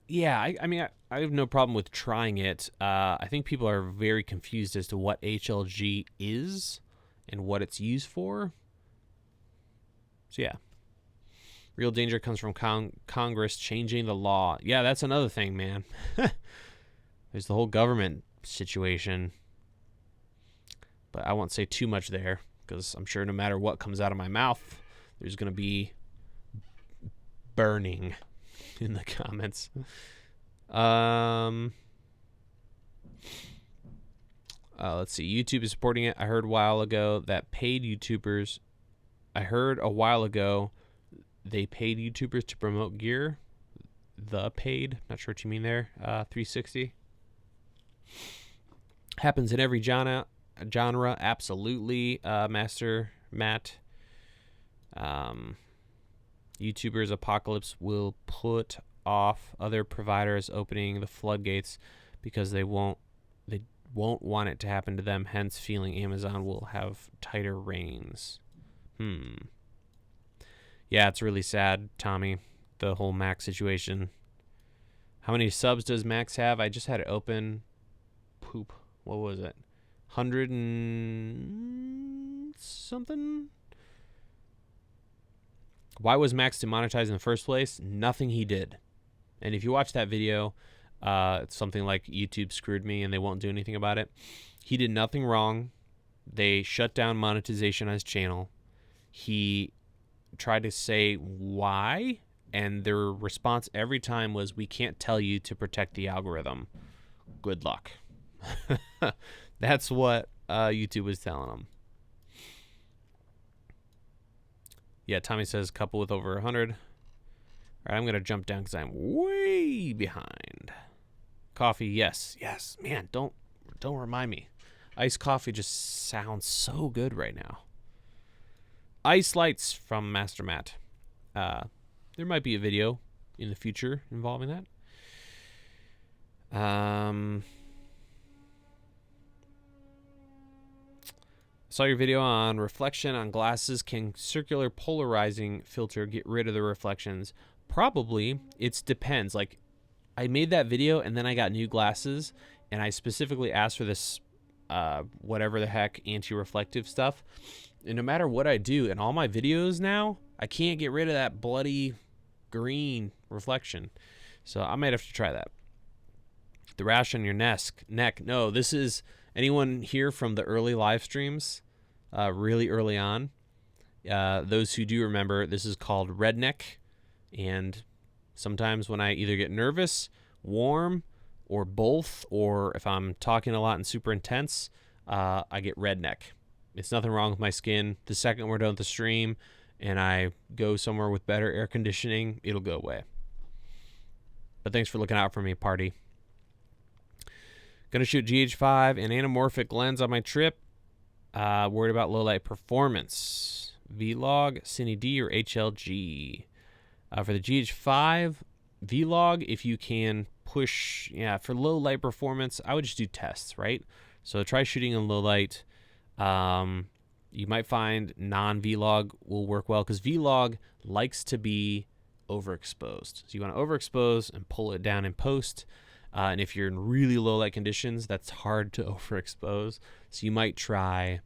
A: Yeah, I have no problem with trying it. I think people are very confused as to what HLG is and what it's used for. So yeah. Real danger comes from Congress changing the law. Yeah, that's another thing, man. There's the whole government situation. But I won't say too much there, because I'm sure no matter what comes out of my mouth, there's going to be burning in the comments. Let's see. YouTube is supporting it. I heard a while ago they paid YouTubers to promote gear. Not sure what you mean there. 360. Happens in every genre, absolutely, Master Matt. YouTubers apocalypse will put off other providers opening the floodgates because they won't want it to happen to them, hence feeling Amazon will have tighter reins. Yeah, it's really sad, Tommy, the whole Max situation. How many subs does Max have? I just had it open. Poop. What was it? 100 and something? Why was Max demonetized in the first place? Nothing he did. And if you watch that video, it's something like YouTube screwed me and they won't do anything about it. He did nothing wrong. They shut down monetization on his channel. He tried to say why, and their response every time was, we can't tell you to protect the algorithm. Good luck. That's what YouTube was telling them. Yeah, Tommy says couple with over 100. All right, I'm going to jump down because I'm way behind. Coffee, yes. Man, don't remind me. Iced coffee just sounds so good right now. Ice lights from Master Matt. There might be a video in the future involving that.
B: Saw your video on reflection on glasses. Can circular polarizing filter get rid of the reflections? Probably. It depends. Like, I made that video and then I got new glasses and I specifically asked for this whatever the heck anti-reflective stuff. And no matter what I do in all my videos now, I can't get rid of that bloody green reflection. So I might have to try that. The rash on your neck. No, this is anyone here from the early live streams, really early on. Those who do remember, this is called redneck. And sometimes when I either get nervous, warm, or both, or if I'm talking a lot and super intense, I get redneck. It's nothing wrong with my skin. The second we're done with the stream and I go somewhere with better air conditioning, it'll go away. But thanks for looking out for me, party. Gonna shoot GH5 and anamorphic lens on my trip. Worried about low light performance. Vlog, Cine D, or HLG. For the GH5 Vlog, if you can push, for low light performance, I would just do tests, right? So try shooting in low light. You might find non-Vlog will work well because Vlog likes to be overexposed. So you want to overexpose and pull it down in post. And if you're in really low light conditions, that's hard to overexpose. So you might try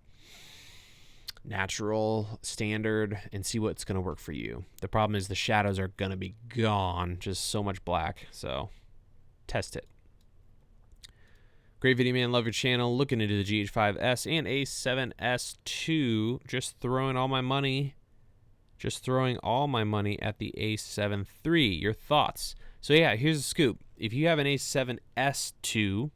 B: natural, standard, and see what's going to work for you. The problem is the shadows are going to be gone, just so much black. So test it. Great video, man. Love your channel. Looking into the GH5S and A7S II. Just throwing all my money at the A7 III. Your thoughts? So yeah, here's the scoop. If you have an A7S II,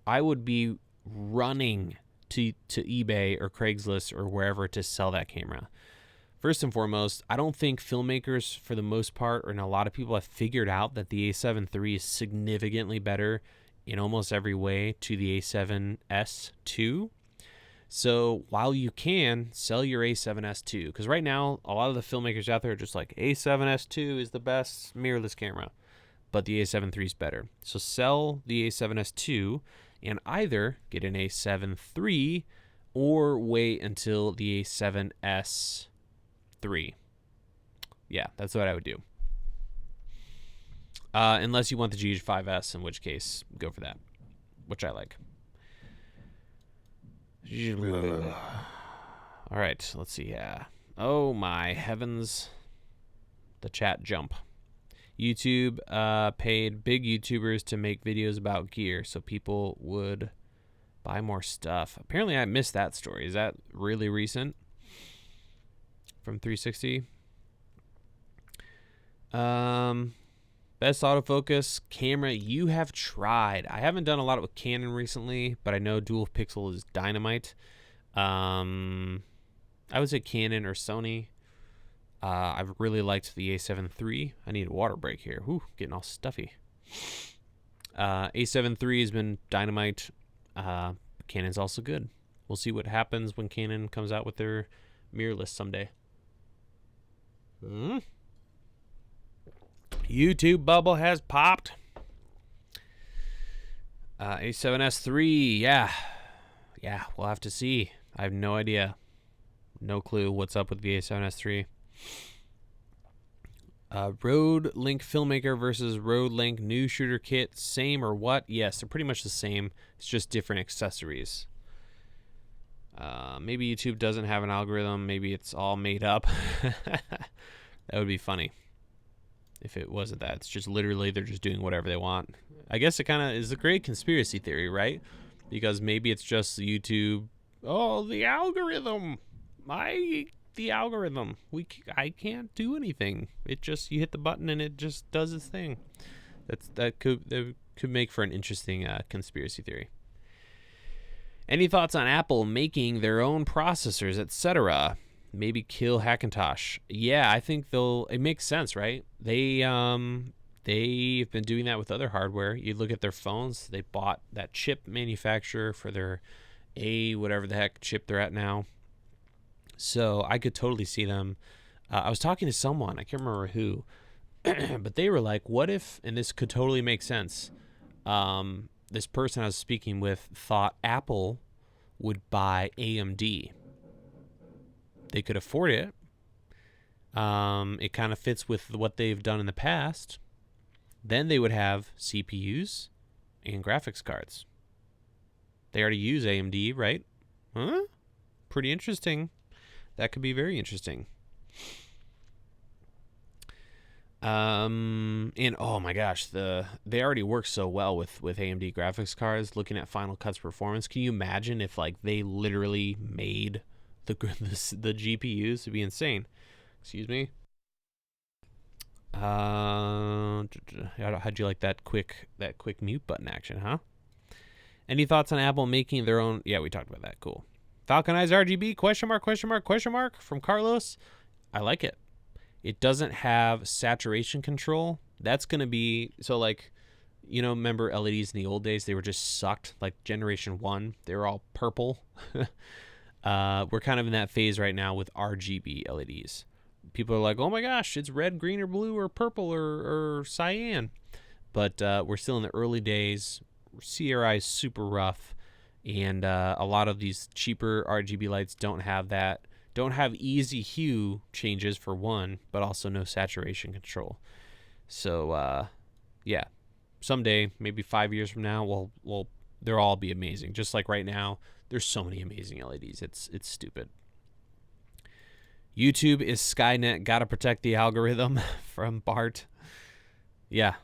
B: I would be running to eBay or Craigslist or wherever to sell that camera. First and foremost, I don't think filmmakers, for the most part, and a lot of people have figured out that the A7 III is significantly better in almost every way to the A7S II. So while you can, sell your A7S II, because right now a lot of the filmmakers out there are just like, A7S II is the best mirrorless camera, but the A7 III is better. So sell the A7S II and either get an A7 III or wait until the A7S III. Yeah, that's what I would do. Unless you want the GH5S, in which case, go for that, which I like. All right, let's see. Yeah. Oh, my heavens. The chat jump. YouTube paid big YouTubers to make videos about gear so people would buy more stuff. Apparently, I missed that story. Is that really recent? From 360? Best autofocus camera you have tried. I haven't done a lot with Canon recently, but I know dual pixel is dynamite. I would say Canon or Sony. I've really liked the A7 III. I need a water break here. Whew, getting all stuffy. A7 III has been dynamite. Canon's also good. We'll see what happens when Canon comes out with their mirrorless someday. YouTube bubble has popped. A7S III, yeah, we'll have to see. I have no idea, no clue what's up with the A7S III. Road Link Filmmaker versus Road Link new shooter kit, same or what? Yes, they're pretty much the same. It's just different accessories. Maybe YouTube doesn't have an algorithm. Maybe it's all made up. That would be funny if it wasn't that. It's just literally they're just doing whatever they want. I guess it kind of is a great conspiracy theory, right? Because maybe it's just YouTube. Oh, the algorithm. The algorithm. I can't do anything. It just, you hit the button and it just does its thing. That could make for an interesting conspiracy theory. Any thoughts on Apple making their own processors, etc.? Maybe kill Hackintosh. Yeah, I think it makes sense, right? They've been doing that with other hardware. You look at their phones, they bought that chip manufacturer for their whatever the heck chip they're at now. So I could totally see them. I was talking to someone, I can't remember who, but they were like, what if, and this could totally make sense, this person I was speaking with thought Apple would buy AMD. They could afford it. It kind of fits with what they've done in the past. Then they would have CPUs and graphics cards. They already use AMD, right? Huh? Pretty interesting. That could be very interesting. And oh my gosh, they already work so well with AMD graphics cards. Looking at Final Cut's performance, can you imagine if like they literally made the GPUs? It'd be insane. Excuse me. How'd you like that quick mute button action, huh? Any thoughts on Apple making their own? Yeah, we talked about that. Cool. Falcon Eyes RGB ? From Carlos. I like it. It doesn't have saturation control. That's going to be, so like, you know, remember LEDs in the old days? They were just sucked, like generation 1. They were all purple. We're kind of in that phase right now with RGB LEDs. People are like, oh my gosh, it's red, green, or blue, or purple, or cyan. But we're still in the early days. CRI is super rough. And a lot of these cheaper RGB lights don't have that. Don't have easy hue changes for one, but also no saturation control. So, yeah, someday, maybe 5 years from now, they'll all be amazing. Just like right now, there's so many amazing LEDs. It's stupid. YouTube is Skynet. Gotta protect the algorithm from Bart. Yeah,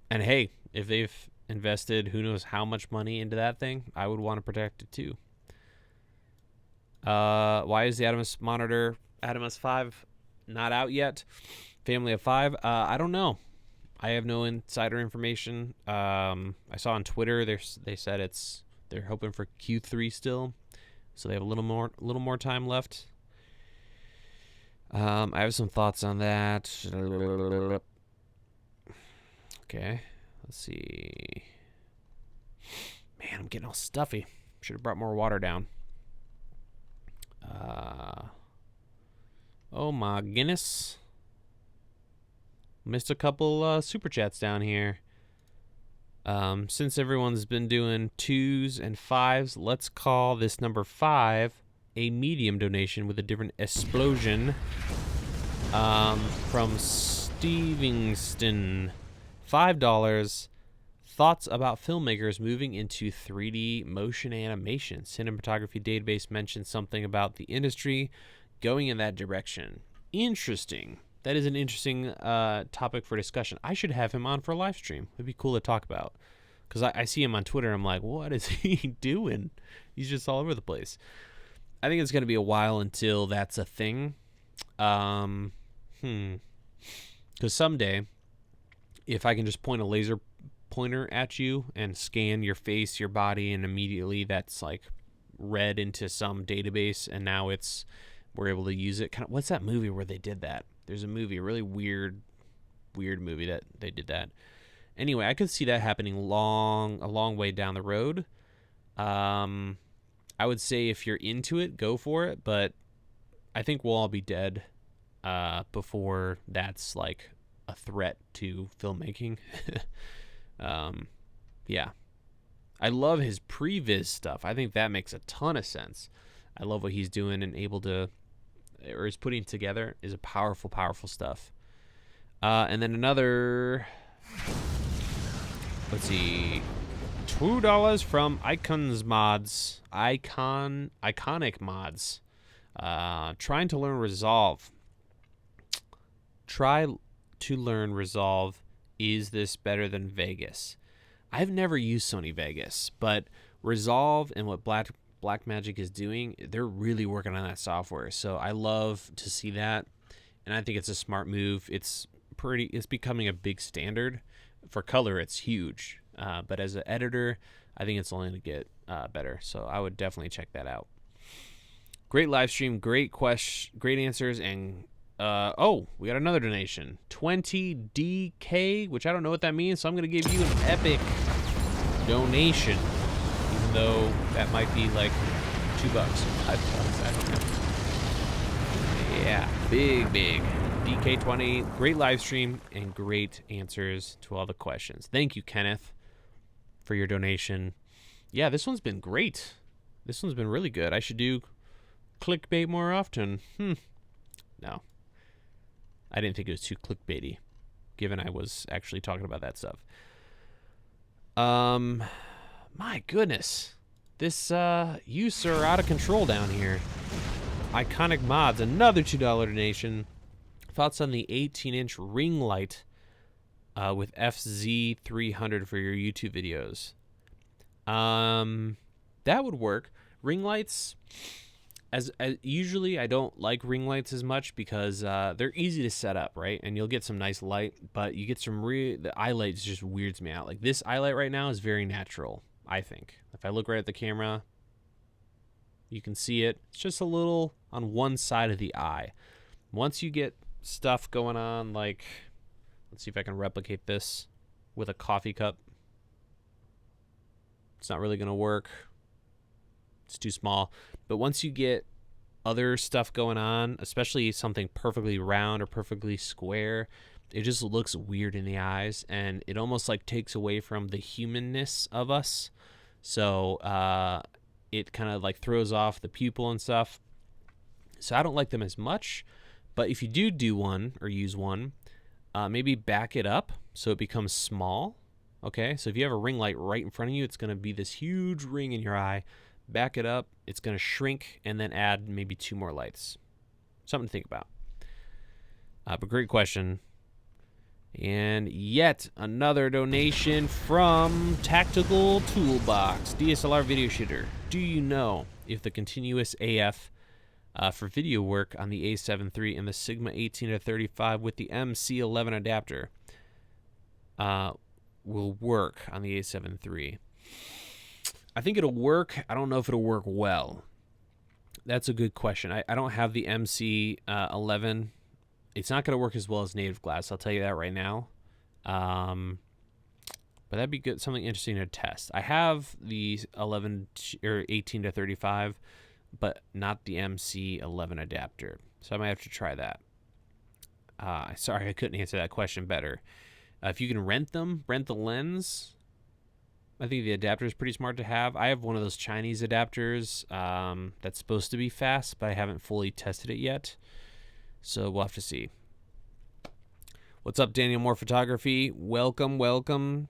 B: and hey, if they've invested who knows how much money into that thing, I would want to protect it too. Why is the Adamus 5 not out yet? Family of 5. I don't know. I have no insider information. I saw on Twitter they said they're hoping for Q3 still, so they have a little more time left. I have some thoughts on that. Okay, let's see. Man, I'm getting all stuffy. Should have brought more water down. Oh my goodness. Missed a couple super chats down here. Since everyone's been doing 2s and 5s, let's call this number 5 a medium donation with a different explosion. From Stevingston. $5. Thoughts about filmmakers moving into 3D motion animation. Cinematography Database mentioned something about the industry going in that direction. Interesting. That is an interesting topic for discussion. I should have him on for a live stream. It'd be cool to talk about. Because I see him on Twitter. I'm like, what is he doing? He's just all over the place. I think it's going to be a while until that's a thing. Because someday, if I can just point a laser pointer at you and scan your face, your body, and immediately that's like read into some database, and now we're able to use it. Kind of, what's that movie where they did that? There's a movie, a really weird movie that they did that. Anyway, I could see that happening a long way down the road. I would say if you're into it, go for it, but I think we'll all be dead before that's like a threat to filmmaking. Yeah. I love his previs stuff. I think that makes a ton of sense. I love what he's doing and is putting together is a powerful stuff. And then another, let's see, $2 from Iconic Mods. Trying to learn Resolve. Try to learn Resolve. Is this better than Vegas? I've never used Sony Vegas, but Resolve and what Blackmagic is doing, they're really working on that software. So I love to see that, and I think it's a smart move. It's becoming a big standard. For color, it's huge, but as an editor, I think it's only going to get better. So I would definitely check that out. Great live stream, great answers, and we got another donation, 20 DK, which I don't know what that means, so I'm going to give you an epic donation, even though that might be like $2, $5, I don't know. Yeah, big DK20. Great live stream and great answers to all the questions. Thank you, Kenneth, for your donation. Yeah, this one's been great. This one's been really good. I should do clickbait more often. No. I didn't think it was too clickbaity, given I was actually talking about that stuff. My goodness. This use are out of control down here. Iconic Mods, another $2 donation. Thoughts on the 18-inch ring light with FZ300 for your YouTube videos? That would work. Ring lights, as usually I don't like ring lights as much because they're easy to set up, right? And you'll get some nice light, but you get some the eye lights just weirds me out. Like this eye light right now is very natural, I think. If I look right at the camera, you can see it. It's just a little on one side of the eye. Once you get stuff going on, like, let's see if I can replicate this with a coffee cup. It's not really going to work. It's too small. But once you get other stuff going on, especially something perfectly round or perfectly square, it just looks weird in the eyes, and it almost like takes away from the humanness of us. So it kind of like throws off the pupil and stuff. So I don't like them as much. But if you do one or use one, maybe back it up so it becomes small. Okay, so if you have a ring light right in front of you, it's going to be this huge ring in your eye. Back it up, it's going to shrink, and then add maybe 2 more lights. Something to think about. But great question. And yet another donation from Tactical Toolbox, DSLR video shooter. Do you know if the continuous AF for video work on the A7 III and the Sigma 18-35 with the MC11 adapter will work on the A7 III? I think it'll work. I don't know if it'll work well. That's a good question. I don't have the MC11. It's not going to work as well as native glass. I'll tell you that right now. But that'd be good. Something interesting to test. I have the 11 or 18-35, but not the MC11 adapter. So I might have to try that. Sorry, I couldn't answer that question better. If you can rent the lens, I think the adapter is pretty smart to have. I have one of those Chinese adapters that's supposed to be fast, but I haven't fully tested it yet. So we'll have to see. What's up, Daniel Moore Photography? Welcome, welcome.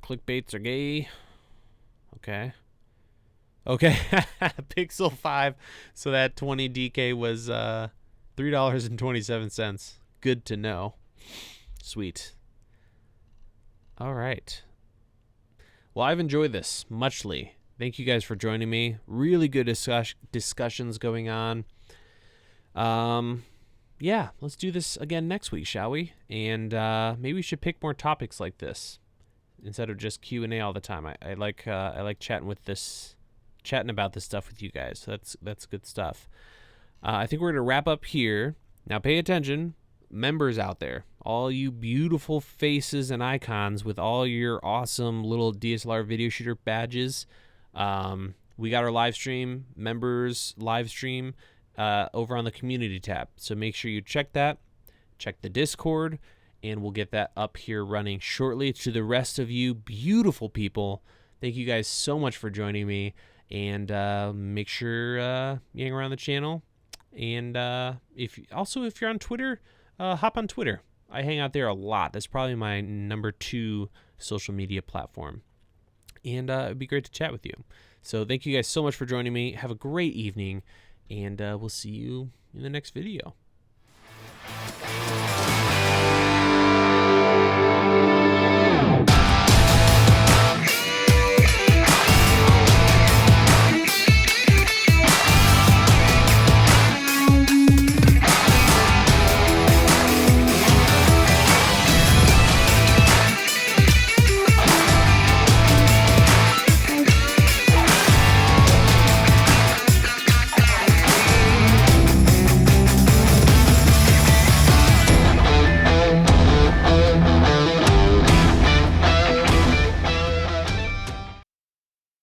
B: Clickbaits are gay. Okay. Pixel 5. So that 20 DK was $3.27. Good to know. Sweet. All right. Well, I've enjoyed this muchly. Thank you guys for joining me. Really good discussions going on. Yeah, let's do this again next week, shall we? And maybe we should pick more topics like this instead of just Q&A all the time. I like chatting about this stuff with you guys. So that's good stuff. I think we're gonna wrap up here. Now, pay attention, members out there, all you beautiful faces and icons with all your awesome little DSLR video shooter badges. We got our live stream, members live stream, over on the community tab. So make sure you check that, check the Discord, and we'll get that up here running shortly. To the rest of you beautiful people, thank you guys so much for joining me, and make sure you hang around the channel. And if you're on Twitter, hop on Twitter. I hang out there a lot. That's probably my number 2 social media platform. And it'd be great to chat with you. So thank you guys so much for joining me. Have a great evening, and we'll see you in the next video.